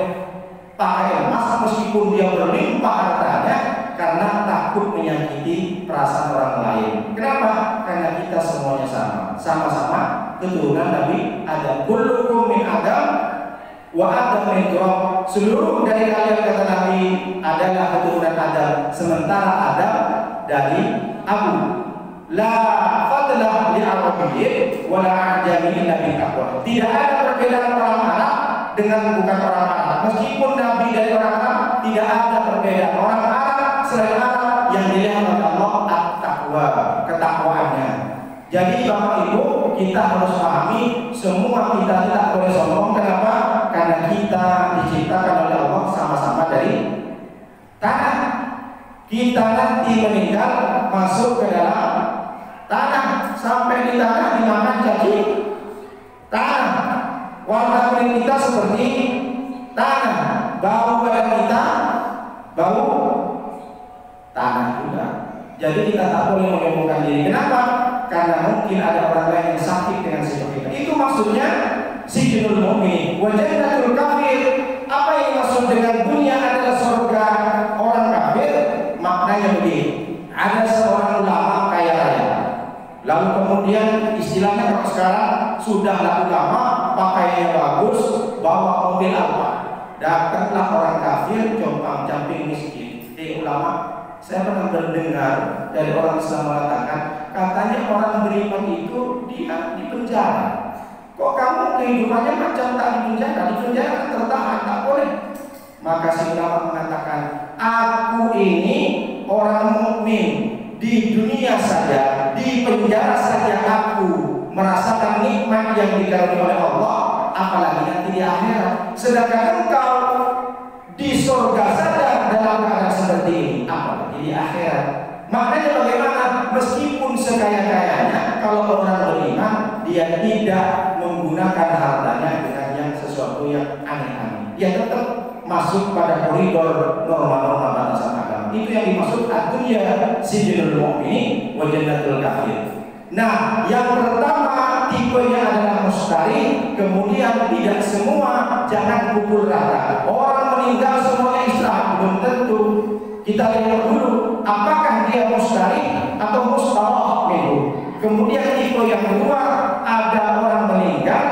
pakai emas meskipun dia berlimpah hartanya, karena takut menyakiti perasaan orang lain. Kenapa? Karena kita semuanya sama, sama-sama keturunan Nabi Adam. Kullukum min Adam wa Adam min turab. Seluruh dari kalian, kata Nabi, adalah keturunan Adam, sementara Adam dari Abu. La fadlah li Arabiyyin wa la ajamiyyin bil taqwa. Tidak ada perbedaan orang Arab dengan bukan orang Arab. Meskipun Nabi dari orang Arab, tidak ada perbedaan. Orang Arab selain Arab yang dilihat oleh Allah at-taqwa, ketakwaannya. Jadi Bapak Ibu, kita harus pahami semua kita tidak boleh sombong. Kenapa? Karena kita diciptakan oleh Allah sama-sama dari tanah. Kita nanti meninggal masuk ke dalam tanah, sampai di tanah dimakan cacing tanah. Warna kulit kita seperti tanah, bau badan kita bau tanah juga. Jadi kita tak boleh menyombongkan diri. Kenapa? Karena mungkin ada orang lain yang sakit dengan sifat kita. Itu maksudnya sijnul mu'min wa jannatul kafir. Apa yang dimaksud dengan dunia adalah surga orang kafir? Maknanya begini, ada seorang ulama kaya raya, lalu kemudian istilahnya kalau sekarang sudah laku lama, pakaiannya bagus, bawa mobil apa, datanglah orang kafir compang camping miskin. Ulama, saya pernah mendengar dari orang Islam mengatakan, katanya orang beriman itu dia di penjara. Kok kamu kehidupannya macam tak di penjara? Di penjara kan tertahan, tak boleh. Maka si ulama mengatakan, aku ini orang mukmin, di dunia saja, di penjara saja aku merasakan nikmat yang dikaruniai oleh Allah, apalagi nanti di akhirat. Sedangkan engkau di surga saja dalam keadaan seperti ini, apalagi di akhirat. Maknanya bagaimana? Meskipun sekaya-kayanya, kalau orang beriman, dia tidak menggunakan hartanya dengan yang sesuatu yang aneh-aneh. Dia tetap masuk pada koridor norma-norma batasan agama. Itu yang dimaksud ad-dunya sijnul mu'min wa jannatul kafir. Nah, yang pertama tipenya adalah mustari, kemudian tidak semua, jangan pukul rata. Orang meninggal semuanya istirahat, belum tentu. Kita lihat dulu, apakah dia mustari atau mustarah itu. Kemudian tipe yang kedua, ada orang meninggal,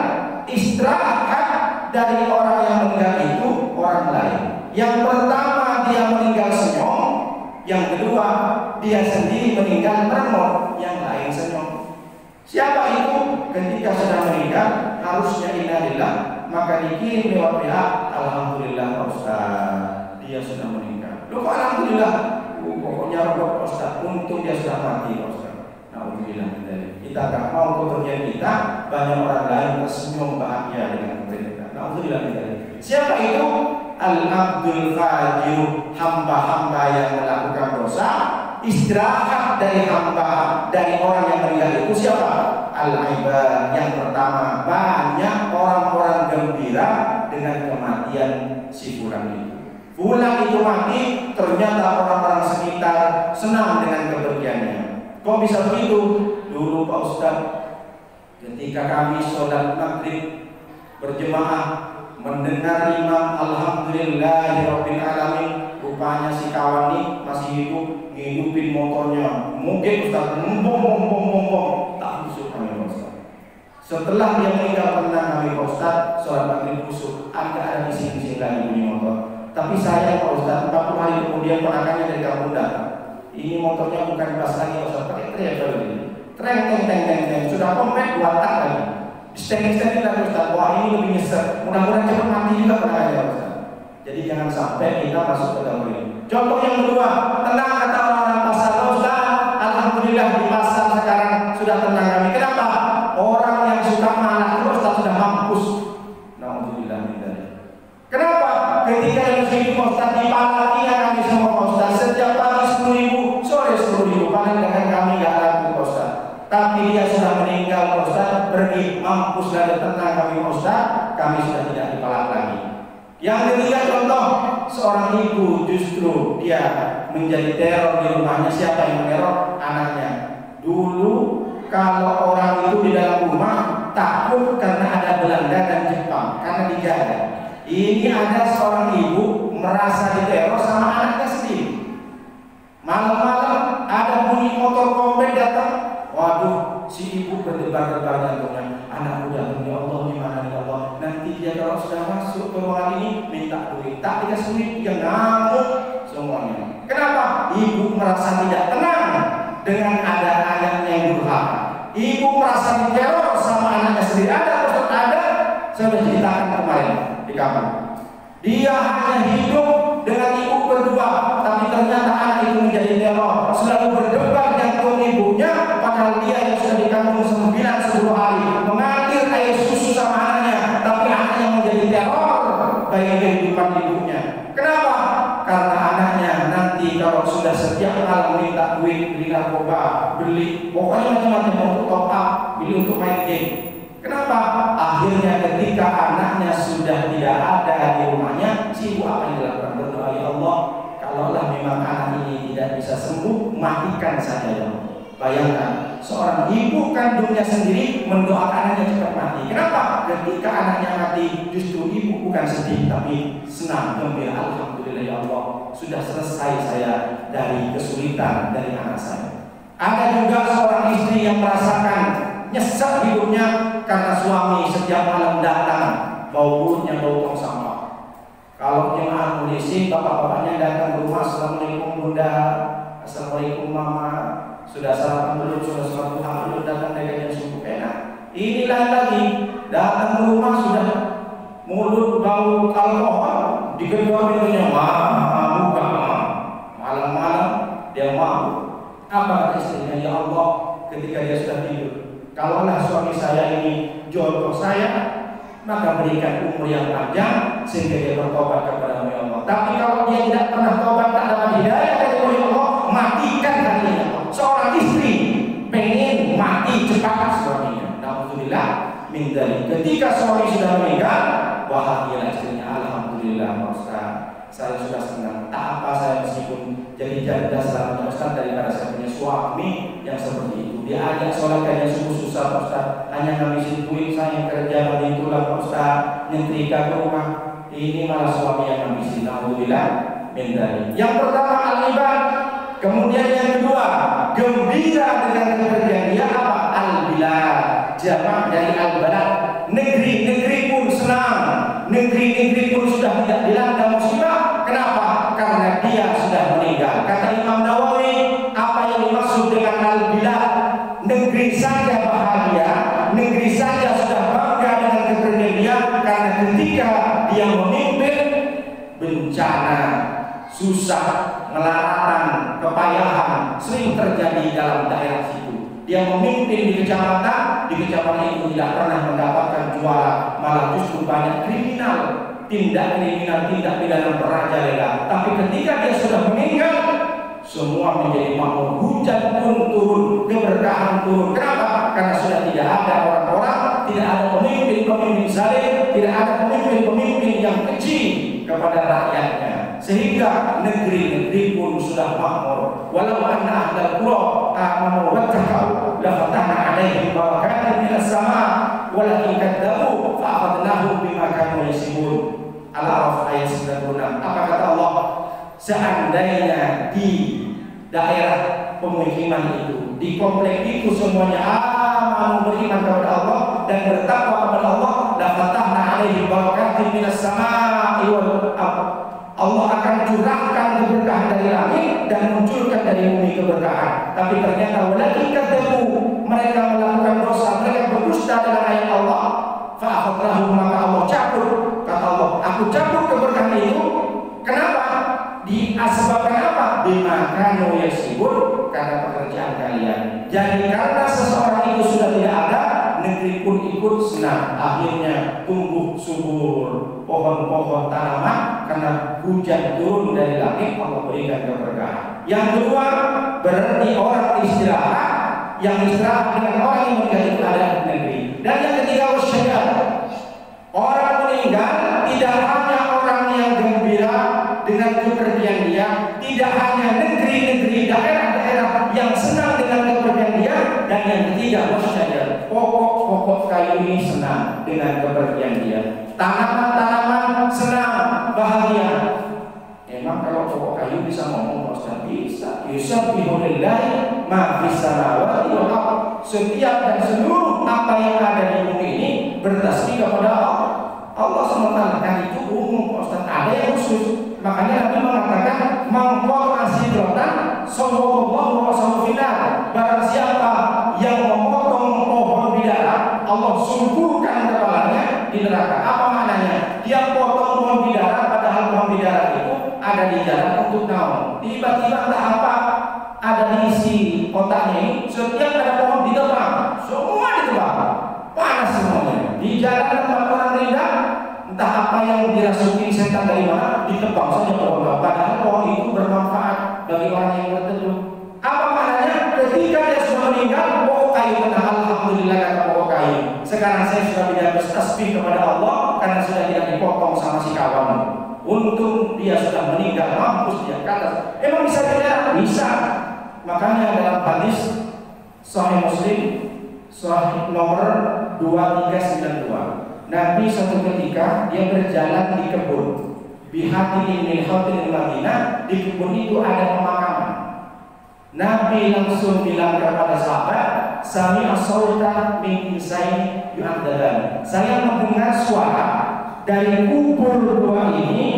istirahat dari orang yang meninggal itu orang lain. Yang pertama dia meninggal senyum, yang kedua dia sendiri meninggal meremot, yang lain senyum. Siapa itu? Ketika sudah meninggal harusnya innalillah, maka dikirim lewat pihak alhamdulillah Pak Ustaz, dia sudah meninggal. Loh kok alhamdulillah? Pokoknya Pak Ustaz, untung dia sudah mati Pak Ustaz. Alhamdulillah. Kita tak mau kepergian kita, banyak orang lain tersenyum bahagia dengan kepergian kita. Alhamdulillah. Siapa itu? Al-Abdul Fajir, hamba-hamba yang melakukan dosa, istirahat dari hamba, dari orang yang meninggal itu siapa? Al-Ibad. Yang pertama, banyak orang-orang gembira dengan kematian si fulan itu. Fulan itu mati, ternyata orang-orang sekitar senang dengan kepergiannya. Kok bisa begitu? Dulu Pak Ustaz, ketika kami sholat maghrib berjemaah, mendengar imam alhamdulillahirabbil alamin, rupanya si kawan ini masih hidup, ngidupin motornya, mungkin Ustaz bom, tak khusyuk kami Pak Ustaz. Setelah dia meninggal tenang kami Pak Ustaz, sholat maghrib khusyuk, ada bising-bising lagi bunyi motor. Tapi saya Pak Ustaz, 40 hari kemudian ponakannya dari kampung datang. Ini motornya bukan pas lagi Pak Ustaz, pakai teriak lagi, treng, sudah kompet 2 tak lagi. Steng-steng lagi Ustaz, wah ini lebih nyesek, mudah-mudahan cepat mati juga ponakannya Ustaz. Jadi jangan sampai kita masuk ke dalam ini. Contoh yang kedua, tenang kata orang-orang pasar Ustaz, alhamdulillah di pasar sekarang sudah tenang kami. Kenapa? Orang yang suka marah itu Ustaz sudah mampus. Alhamdulillah. Kenapa? Ketika yang hidup Ustaz dipalatinya kami semua Ustaz, setiap pagi 10.000, sore 10.000, paling dengan kami gak laku Ustaz. Tapi dia sudah meninggal Ustaz, pergi mampus lagi, tenang kami Ustaz, kami sudah tidak dipalak lagi. Yang ketiga contoh, seorang ibu justru dia menjadi teror di rumahnya. Siapa yang meneror? Anaknya. Dulu kalau orang itu di dalam rumah takut karena ada Belanda dan Jepang, karena dijaga. Ini ada seorang ibu merasa diteror sama anaknya sendiri. Malam-malam ada bunyi motor kompet datang. Waduh, si ibu berdebar-debar jantungnya. Anakku datang, ya Allah, gimana ya Allah? Nanti dia kalau sudah masuk ke ruangan ini minta duit, tak dikasih duit, dia ngamuk semuanya. Kenapa? Ibu merasa tidak tenang dengan ada anaknya yang durhaka. Ibu merasa diteror sama anaknya sendiri. Ada, saya sudah ceritakan kemarin di kamar. Dia hanya hidup dengan ibu berdua, tapi ternyata anak itu menjadi teror. Selalu berdebar jantung ibunya, padahal dia yang sudah dikandung 9-10 hari, mengalir air susu sama anaknya, tapi anaknya menjadi teror bagi kehidupan ibunya. Kenapa? Karena anaknya nanti kalau sudah setiap malam minta duit, beli narkoba, beli pokoknya macam-macam untuk top up, beli untuk main game. Kenapa? Akhirnya ketika anaknya sudah tidak ada di rumahnya, si ibu apa yang dilakukan? Berdoa, ya Allah, kalaulah memang anak ini tidak bisa sembuh, matikan saja ya Allah. Bayangkan, seorang ibu kandungnya sendiri mendoakan anaknya cepat mati. Kenapa? Ketika anaknya mati, justru ibu bukan sedih, tapi senang, gembira. Alhamdulillah ya Allah, sudah selesai saya dari kesulitan dari anak saya. Ada juga seorang istri yang merasakan nyesek hidupnya karena suami setiap malam datang bau mulutnya bau tong sampah. Kalau jemaah polisi, bapak-bapaknya datang ke rumah, assalamualaikum bunda, assalamualaikum mama, sudah sarapan belum, sudah sholat duha belum, datang dengan yang sungguh enak. Inilah lagi datang ke rumah sudah mulut bau alkohol, digedor pintunya, malam dia mau. Apa kata istrinya? Ya Allah, ketika dia sudah tidur, kalaulah suami saya ini jodoh saya, maka berikan umur yang panjang sehingga dia bertobat kepada Allah. Tapi kalau dia tidak pernah tobat, tak dapat hidayah dari Allah, matikan hatinya. Seorang istri pengen mati cepat suaminya. Alhamdulillah min dzalik. Ketika suami sudah meninggal, bahagialah istrinya. Alhamdulillah Ustaz, saya sudah senang. Tak apa saya meskipun jadi janda selamanya Ustaz daripada saya punya suami yang seperti itu. Dia ajak sholat kajian subuh susah Pak Ustaz, hanya ngabisin duit saya kerja bagi tulang Pak Ustaz, nyetrika ke rumah. Ini malah suami yang ngabisin. Alhamdulillah min dzalik. Yang pertama al-ibad, kemudian yang kedua gembira dengan kepergian dia apa? Al-bilad, jamak dari al-balad. Negeri-negeri pun senang, negeri-negeri pun sudah tidak dilanda musibah. Kenapa? Karena dia sudah meninggal. Kata Imam Nawawi, apa yang dimaksud dengan al-bilad? Negeri saja bahagia, negeri saja sudah bangga dengan kepergian dia, karena ketika dia memimpin, bencana, susah, melaratan, kepayahan sering terjadi dalam daerah situ. Dia memimpin di kecamatan itu tidak pernah mendapatkan juara, malah justru banyak kriminal, tindak pidana merajalela. Tapi ketika dia sudah meninggal, semua menjadi makmur, hujan pun turun, keberkahan turun. Kenapa? Karena sudah tidak ada orang-orang, tidak ada pemimpin zalim, tidak ada pemimpin yang keji kepada rakyatnya. Sehingga negeri-negeri pun sudah makmur. Walau anna ahlal qura amanu wattaqau la fatahna 'alaihim barakatin minas sama' walakin kadzabu fa akhadnahum bima kanu yaksibun. Al-A'raf ayat 96. Apa kata Allah? Seandainya di daerah pemukiman itu, di komplek itu semuanya amanu beriman kepada Allah dan bertakwa kepada Allah, la fatahna 'alaihim barakatin minas sama'i wal ardh. Allah akan curahkan keberkahan dari langit dan munculkan dari bumi keberkahan. Tapi ternyata walakin kadzabu, mereka melakukan dosa, mereka berdusta dengan ayat Allah. Fa akhadnahum, maka Allah cabut. Kata Allah, aku cabut keberkahan itu. Kenapa? Disebabkan apa? Bima kanu yaksibun, karena pekerjaan kalian. Jadi karena seseorang itu sudah tidak ada, negeri pun ikut senang. Akhirnya tumbuh subur pohon-pohon tanaman karena hujan turun dari langit, Allah berikan keberkahan. Yang kedua, berarti orang istirahat, yang istirahat dengan orang yang meninggal itu ada di negeri. Dan yang ketiga, wasyadat, orang meninggal tidak hanya orang yang gembira dengan kepergian dia, tidak hanya negeri-negeri, daerah-daerah yang senang dengan kepergian dia. Dan yang ketiga, wasyadat, pokok-pokok kayu ini senang dengan kepergian dia. Tanaman-tanaman senang, bahagia. Emang kalau pokok kayu bisa ngomong, Ustaz? Bisa. Yusabbihulillahi ma fis samawati wal ardh. Setiap dan seluruh apa yang ada di bumi ini bertasbih kepada Allah. Allah SWT, kan itu umum, Ustaz. Ada yang khusus. Makanya Nabi mengatakan, mangkor asidrotan sallallahu alaihi wasallam. Barang siapa yang memotong pohon bidara, Allah sungkurkan kepalanya di neraka. Apa maknanya? Dia potong pohon bidara, padahal pohon bidara itu ada di jalan untuk naung. Tiba-tiba entah apa ada di isi kotaknya ini, setiap ada pohon ditebang, semua ditebang, panas semuanya. Di jalan tempat orang rindang, entah apa yang dirasuki setan dari mana, ditebang saja pohon. Padahal pohon itu bermanfaat bagi orang yang berteduh. Apa maknanya? Ketika dia sudah meninggal, pokok kayu kata alhamdulillah, kata pokok kayu. Sekarang saya sudah tidak bertasbih kepada Allah karena sudah tidak dipotong sama si kawan. Untung dia sudah meninggal, mampus dia kata. Emang bisa tidak? Bisa. Makanya dalam hadis Sahih Muslim, Sahih nomor 2392, Nabi suatu ketika dia berjalan di kebun, bihatin min hatin Madinah, di kebun itu ada pemakaman. Nabi langsung bilang kepada sahabat, sami'a sauta min insain yu'adzaban. Saya mendengar suara dari kubur dua ini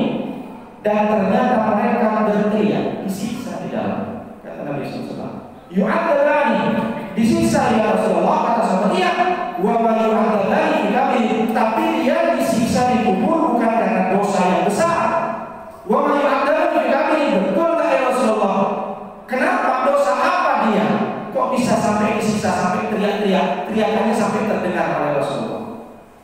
dan ternyata mereka berteriak, disiksa di dalam. Kata Nabi SAW, yu'adzabani, disiksa ya Rasulullah. Kata sahabat, iya, wa ma yu'adzabani fi kabir, tapi dia disiksa di kubur bukan karena dosa yang besar. Wa ma yu'adzabani fi kabir, betul tak ya Rasulullah? Kenapa? Dosa apa dia? Kok bisa sampai disiksa, sampai teriak-teriak, teriakannya sampai terdengar oleh Rasulullah?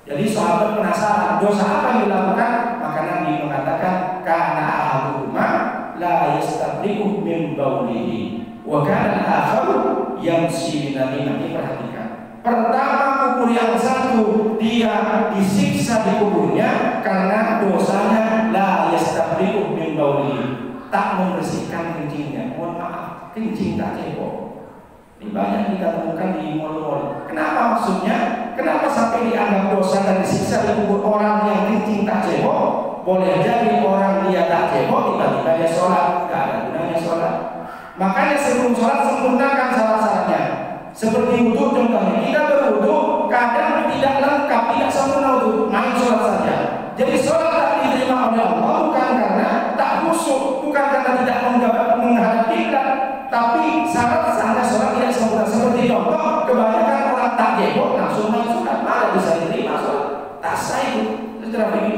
Jadi sahabat penasaran, dosa apa yang dilakukan? Maka Nabi mengatakan, kana ahaduhuma la yastabri'u min baulihi wa kana al-akharu yamshi bin namimah. Perhatikan. Pertama, kubur yang satu dia disiksa di kuburnya karena dosanya la yastabri'u min mohon maaf, kencing tak cebok. Ini banyak kita temukan di mall-mall. Kenapa maksudnya? Kenapa sampai dianggap dosa dan disiksa di kubur orang yang kencing tak cebok? Boleh jadi orang dia tak cebok, tiba-tiba dia sholat, gak ada gunanya sholat. Makanya sebelum sholat sempurnakan syarat-syaratnya. Seperti wudhu contohnya, kita berwudhu kadang tidak lengkap, tidak sempurna wudhu, main sholat saja. Jadi sholat tak diterima oleh Allah bukan karena tak khusyuk, bukan karena tidak menghadap kiblat, tapi syarat sahnya sholat tidak sempurna. Seperti contoh, kebanyakan orang tak jebok langsung main sholat, malah bisa diterima sholat, tak sah itu secara begini.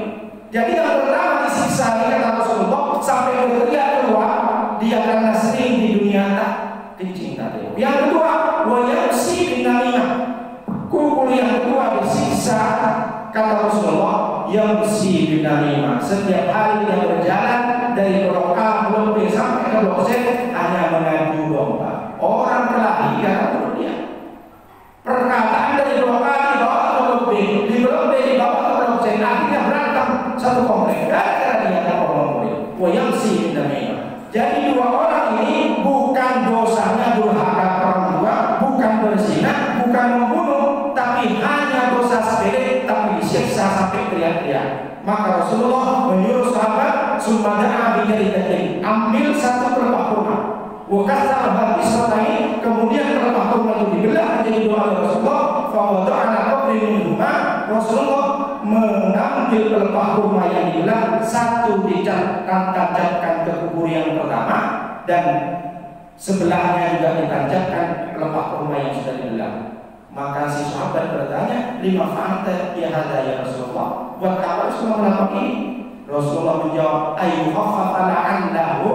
Jadi yang pertama disiksa ini kata Rasulullah sampai berteriak keluar, dia karena sering di dunia tak kencing tak jebok. Yang kedua, wayamsi bin namimah. Kubur yang kedua disiksa kata Rasulullah yang besi bin namimah. Setiap hari dia berjalan dari blok A, blok B sampai ke blok Z hanya mengadu domba. Orang kelahi karena menurut dia. Perkataan dari blok A dibawa ke blok B, di blok B dibawa ke blok Z, akhirnya berantem satu komplek. Gara-gara dia tak ngomong wayamsi bin namimah. Jadi dua orang ini bukan dosanya durhaka orang tua, bukan berzina, bukan membunuh, tapi hanya dosa sepele tapi disiksa sampai teriak-teriak. Maka Rasulullah menyuruh sahabat sumada'a bijaridatin, ambil satu pelepah kurma. Wakasar habis ini, kemudian pelepah kurma itu dibelah menjadi dua oleh Rasulullah. Fawada'ala qabri minhuma, Rasulullah mengambil pelepah kurma yang dibelah, satu ditancapkan ke kubur yang pertama dan sebelahnya juga ditancapkan pelepah kurma yang sudah dibelah. Maka si sahabat bertanya, lima fa'ata ya hada ya Rasulullah, buat apa Rasulullah melakukan ini? Rasulullah menjawab, ayyuhafafala anlahu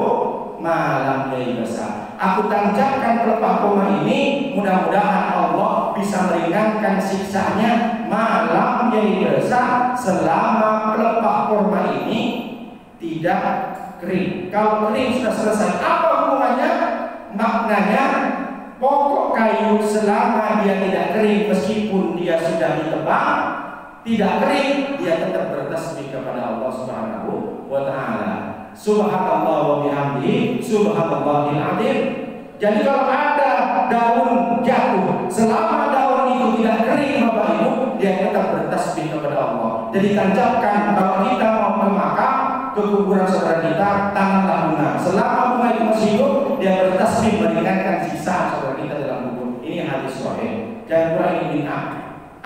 malam yaibasa. Aku tancapkan pelepah kurma ini, mudah-mudahan Allah bisa meringankan siksanya malam yaibasa, selama pelepah kurma ini tidak kering. Kalau kering sudah selesai, apa hubungannya? Maknanya pokok kayu selama dia tidak kering, meskipun dia sudah ditebang, tidak kering, dia tetap bertasbih kepada Allah Subhanahu wa taala. Subhanallah wa bihamdihi, subhanallahil azim. Jadi kalau ada daun jatuh, selama daun itu tidak kering Bapak Ibu, dia tetap bertasbih kepada Allah. Jadi tancapkan kalau kita mau ke makam, ke kuburan saudara kita, tanamlah bunga. Selama bunga itu masih hidup, dia bertasbih meringankan sisa saudara kita dalam kubur. Ini hadis sahih. Jangan kurang ini bid'ah.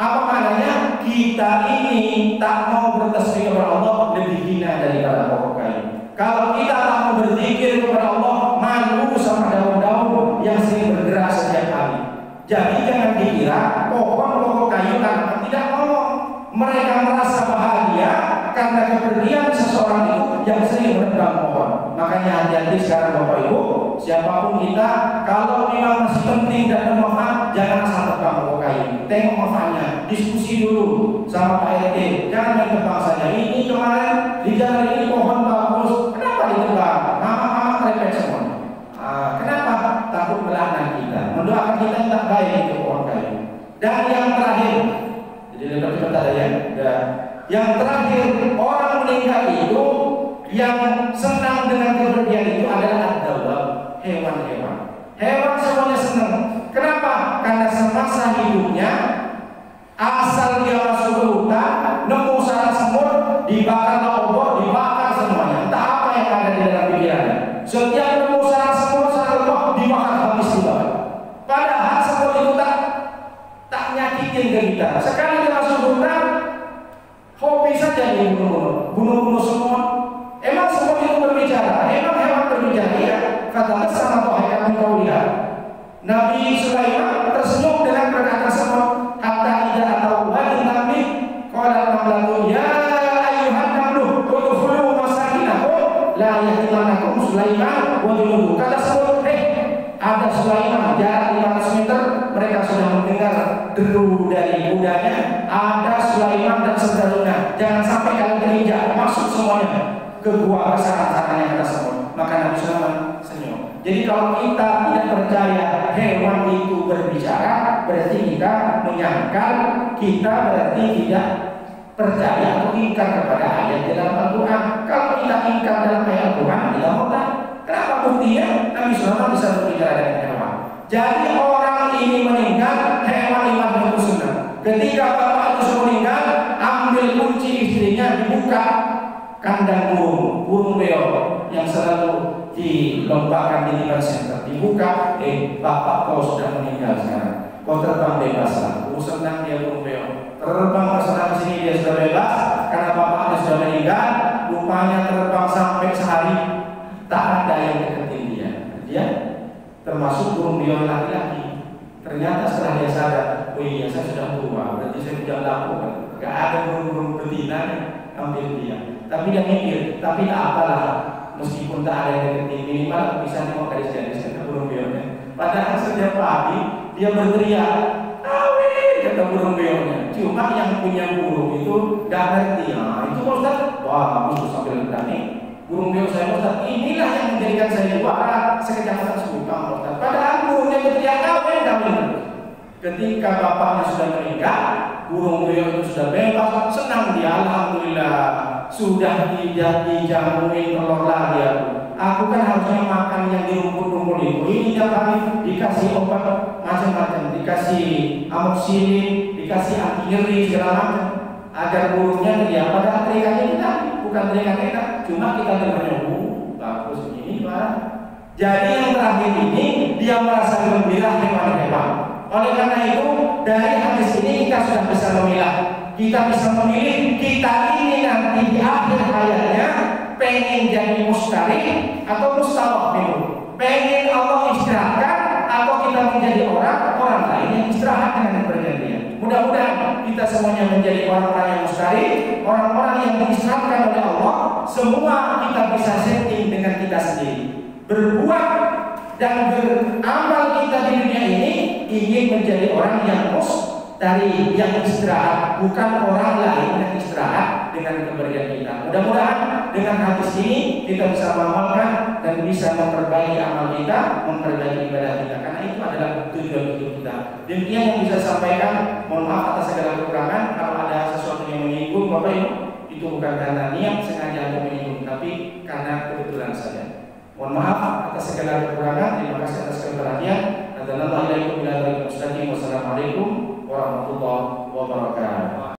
Apa maknanya? Kita ini tak mau bertasbih kepada Allah lebih hina daripada pokok kayu. Kalau kita tak mau berzikir kepada Allah, malu sama daun-daun yang sering bergerak setiap hari. Jadi jangan dikira pohon-pohon kayu akan tidak ngomong. Mereka merasa bahagia karena kepergian seseorang itu yang sering menebang pohon. Makanya hati-hati sekarang Bapak Ibu, siapapun kita, kalau memang masih penting dan bermanfaat, jangan asal tebang pokok kayu. Tengok manfaatnya, diskusi dulu sama Pak RT. Jangan main tebang saja. Ini kemarin di jalan ini pohon bagus, kenapa ditebang? Mama-mama merepek semua. Kenapa? Takut melaknat kita, mendoakan kita yang tak baik itu pohon kayu. Dan yang terakhir, jadi lebih cepat ada ya. Yang terakhir, orang meninggal itu yang senang dengan kepergian itu adalah ad-dawab, hewan-hewan. Hewan semuanya senang. Kenapa? Karena semasa hidupnya asal dia masuk ke hutan, nemu sarang semut, dibakar obor, dibakar semuanya. Entah apa yang ada di dalam pikirannya. Setiap nemu sarang semut, sarang obor, dibakar habis dibakar. Padahal semut itu tak nyakitin ke kita. Sekali dia masuk hutan, hobi saja dia bunuh semua. Emang semua itu berbicara? Emang hewan berbicara? Ya, kata sama Tuhan kau lihat. Nabi Sulaiman tersenyum dengan perkataan semut. Hatta tidak tahu wadi Nabi. Qala namlatu ya ayuhan namlu udkhulu masakinakum la yahtimanakum Sulaiman wa junuduhu. Kata semut, ada Sulaiman jarak 500 meter, mereka sudah mendengar deru dari kudanya. Ada Sulaiman dan saudaranya. Jangan sampai kalian terinjak, masuk semuanya ke gua sarang-sarangnya kata semut. Maka Nabi Sulaiman senyum. Jadi kalau kita tidak percaya hewan itu berbicara, berarti kita menyangkal, kita berarti tidak percaya atau ingkar kepada ayat dalam Al-Quran. Kalau kita ingkar dalam ayat Al-Quran, tidak mau. Kenapa buktinya? Nabi SAW bisa berbicara dengan hewan. Jadi orang ini meninggal, hewan imannya itu senang. Ketika bapak itu meninggal, ambil kunci istrinya, dibuka kandang burung beo yang selalu dilombakan di Liban Center. Dibuka, bapak kau sudah meninggal sekarang. Kau terbang bebas lah. Senang dia burung beo. Terbang ke sana ke sini dia sudah bebas karena bapaknya sudah meninggal. Rupanya terbang sampai sehari, tak ada yang deketin dia. Dia termasuk burung beo laki-laki. Ternyata setelah dia sadar, oh iya saya sudah tua, berarti saya tidak laku kan. Gak ada burung-burung betina yang ambil dia. Tapi dia mikir, tapi tak apalah, meskipun tak ada yang deketin, minimal bisa tengok gadis-gadis kata burung beonya. Padahal setiap pagi dia berteriak, kawin kata burung beonya. Cuma yang punya burung itu gak ngerti. Itu Ustaz, wah bagus sambil berani. Burung beo saya Ustaz, inilah yang menjadikan saya juara sekejap sebutan Ustaz. Padahal burungnya berteriak kawin. Ketika bapaknya sudah meninggal, burung beo itu sudah bebas, senang dia, alhamdulillah. Sudah tidak dijamuin telur lagi aku. Aku kan harusnya makan yang di rumput-rumput itu. Ini tiap hari dikasih obat macam-macam, dikasih amoxicillin, dikasih anti nyeri segala macam, agar burungnya dia. Padahal teriakannya kita bukan teriakan enak, cuma kita dengarnya bagus ini Pak. Jadi yang terakhir ini dia merasa gembira hewan-hewan. Oleh karena itu dari hadis ini kita sudah bisa memilah. Kita bisa memilih kita ini nanti di akhir hayatnya pengen jadi mustari atau mustawafil. Pengen Allah istirahatkan atau kita menjadi orang lain yang istirahat dengan bergantian. Mudah-mudahan kita semuanya menjadi orang-orang yang mustari, orang-orang yang diistirahatkan oleh Allah. Semua kita bisa setting dengan kita sendiri. Berbuat dan beramal kita di dunia ini ingin menjadi orang yang dari yang istirahat, bukan orang lain yang istirahat dengan keberanian kita. Mudah-mudahan dengan hadis ini kita bisa mengamalkan dan bisa memperbaiki amal kita, memperbaiki ibadah kita. Karena itu adalah tujuan hidup kita. Demikian yang bisa saya sampaikan. Mohon maaf atas segala kekurangan. Kalau ada sesuatu yang menyinggung, Bapak Ibu, itu bukan karena niat sengaja untuk menyinggung, tapi karena kebetulan saja. Mohon maaf atas segala kekurangan. Terima kasih atas perhatian. Wassalamualaikum warahmatullahi wabarakatuh.